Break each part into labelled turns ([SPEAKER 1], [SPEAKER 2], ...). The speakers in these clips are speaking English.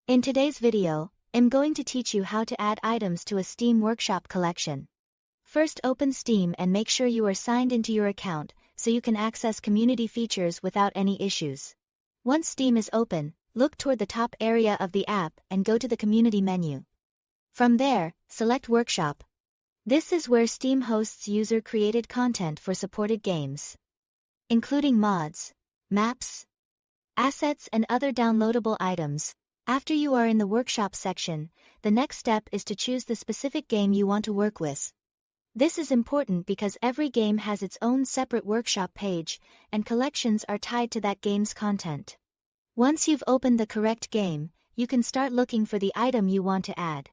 [SPEAKER 1] In today's video, I'm going to teach you how to add items to a Steam Workshop collection. First, open Steam and make sure you are signed into your account so you can access community features without any issues. Once Steam is open, look toward the top area of the app and go to the Community menu. From there, select Workshop. This is where Steam hosts user-created content for supported games, including mods, maps, assets and other downloadable items. After you are in the Workshop section, the next step is to choose the specific game you want to work with. This is important because every game has its own separate Workshop page, and collections are tied to that game's content. Once you've opened the correct game, you can start looking for the item you want to add.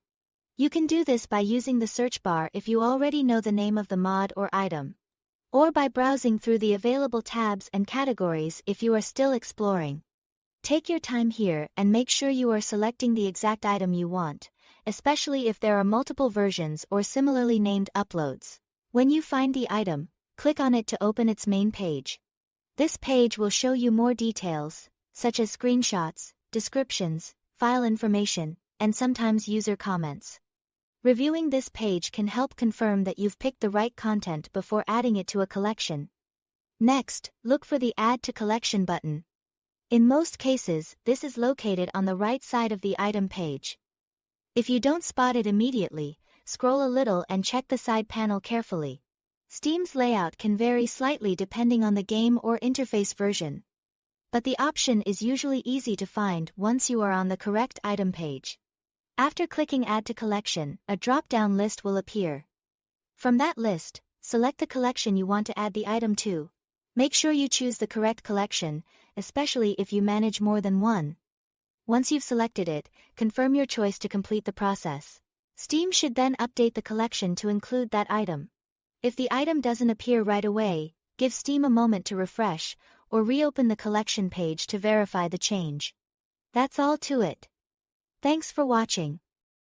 [SPEAKER 1] You can do this by using the search bar if you already know the name of the mod or item, or by browsing through the available tabs and categories if you are still exploring. Take your time here and make sure you are selecting the exact item you want, especially if there are multiple versions or similarly named uploads. When you find the item, click on it to open its main page. This page will show you more details, such as screenshots, descriptions, file information, and sometimes user comments. Reviewing this page can help confirm that you've picked the right content before adding it to a collection. Next, look for the Add to Collection button. In most cases, this is located on the right side of the item page. If you don't spot it immediately, scroll a little and check the side panel carefully. Steam's layout can vary slightly depending on the game or interface version, but the option is usually easy to find once you are on the correct item page. After clicking Add to Collection, a drop-down list will appear. From that list, select the collection you want to add the item to. Make sure you choose the correct collection, especially if you manage more than one. Once you've selected it, confirm your choice to complete the process. Steam should then update the collection to include that item. If the item doesn't appear right away, give Steam a moment to refresh, or reopen the collection page to verify the change. That's all to it. Thanks for watching.